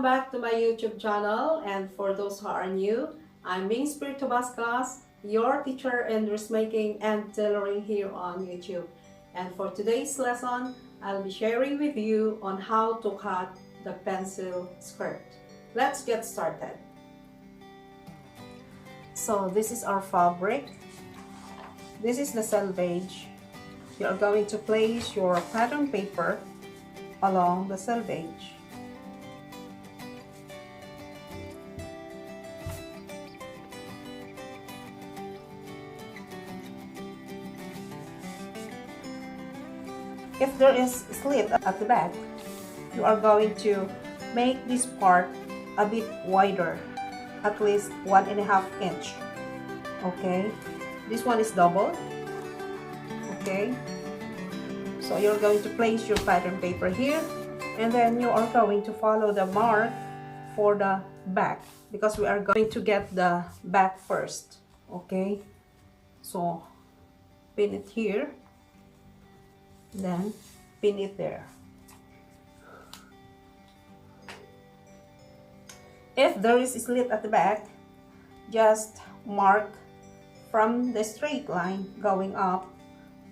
back to my YouTube channel, and for those who are new, I'm being Baskas, your teacher in dressmaking and tailoring here on YouTube. And for today's lesson, I'll be sharing with you on how to cut the pencil skirt. Let's get started. So this is our fabric. This is the selvage. You're going to place your pattern paper along the selvage. If there is slit at the back, you are going to make this part a bit wider, at least 1.5 inch. Okay, this one is double. Okay, so you're going to place your pattern paper here, and then you are going to follow the mark for the back, because we are going to get the back first. Okay, so pin it here, then pin it there. If there is a slit at the back, just mark from the straight line going up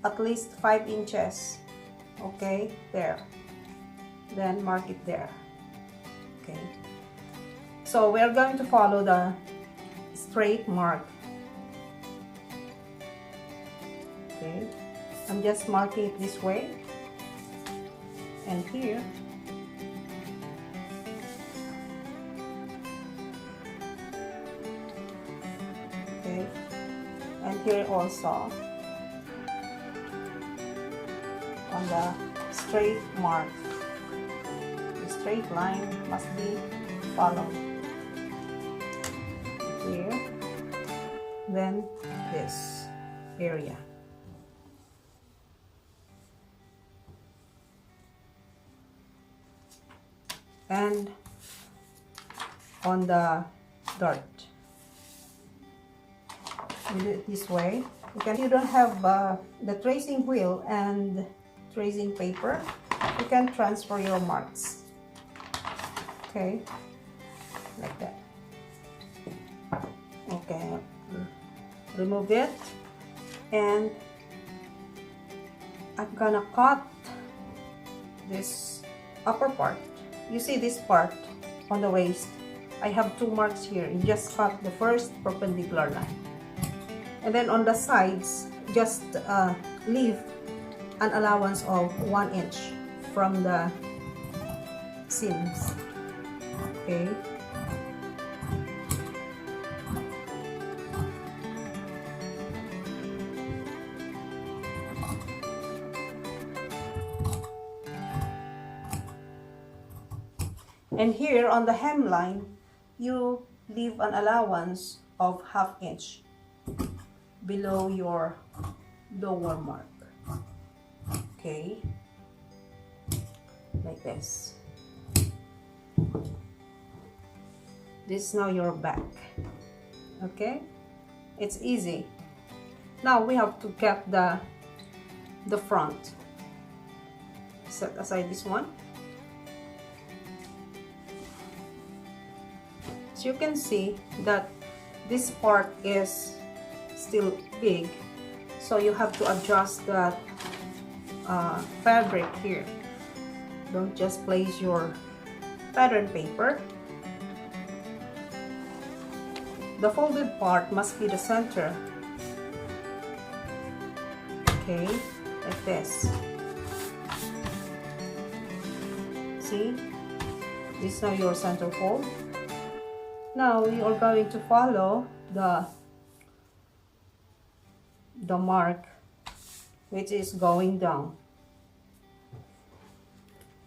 at least 5 inches. Okay, there. Then mark it there. Okay, so we are going to follow the straight mark. Okay, I'm just marking it this way, and here. Okay, and here also on the straight mark. The straight line must be followed. Here, then this area. And on the dart, we do it this way. If you don't have the tracing wheel and tracing paper, you can transfer your marks. Okay, like that. Okay, remove it, and I'm gonna cut this upper part. You see this part on the waist, I have 2 marks here. You just cut the first perpendicular line, and then on the sides just leave an allowance of 1 inch from the seams. Okay, and here on the hemline, you leave an allowance of 1/2 inch below your lower mark. Okay, like this. This is now your back. Okay, it's easy. Now we have to get the front. Set aside this one. So you can see that this part is still big, so you have to adjust that fabric here. Don't just place your pattern paper. The folded part must be the center. Okay, like this. See, this is now your center fold. Now you are going to follow the mark, which is going down.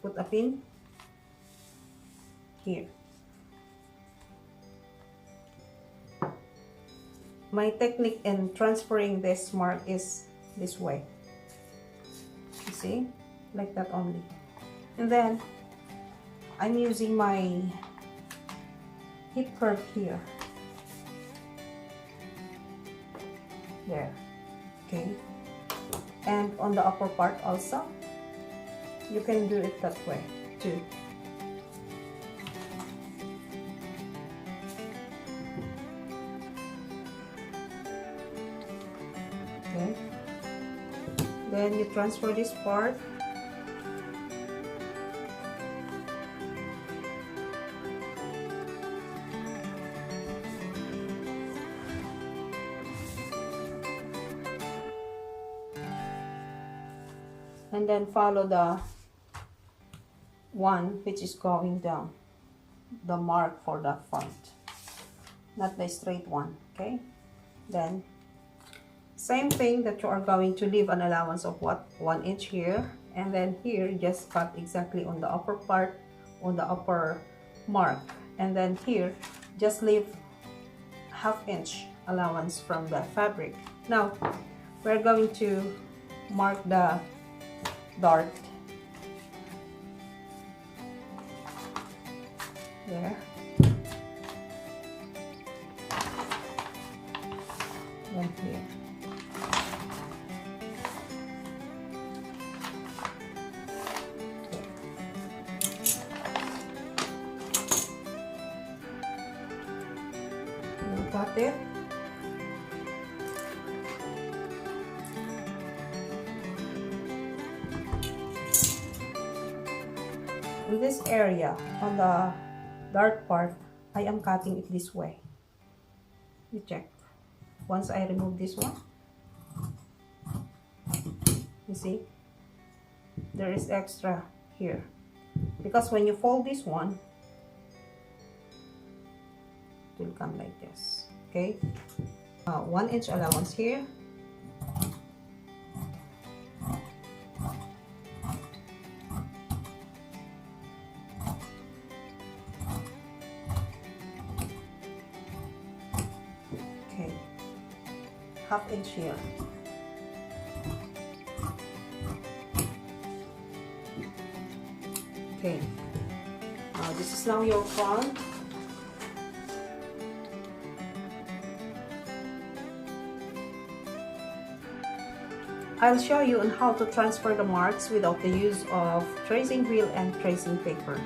Put a pin here. My technique in transferring this mark is this way. You see, like that only. And then I'm using my hip curve here. There. Okay, and on the upper part also, you can do it that way too. Okay. Then you transfer this part. And then follow the one which is going down, the mark for the front, not the straight one. Okay. Then same thing that you are going to leave an allowance of what, 1 inch here, and then here just cut exactly on the upper part, on the upper mark, and then here just leave 1/2 inch allowance from the fabric. Now we're going to mark the dart there, and here. Got it. In this area, on the dart part, I am cutting it this way. You check. Once I remove this one, you see, there is extra here. Because when you fold this one, it will come like this. Okay, 1 inch allowance here. Okay, 1/2 inch here. Okay, this is now your front. I'll show you on how to transfer the marks without the use of tracing wheel and tracing paper.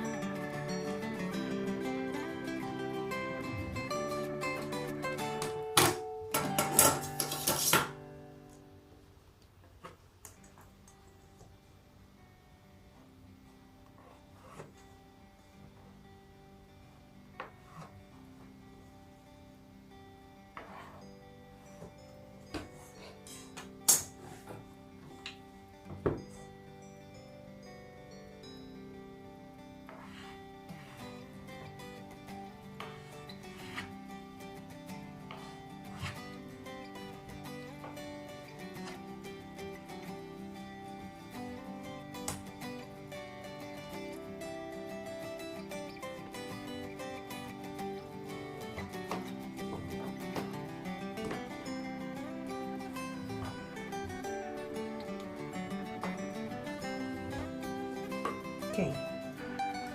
Okay,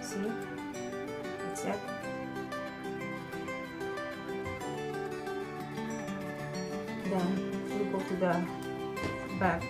see, that's it. Then we'll go to the back.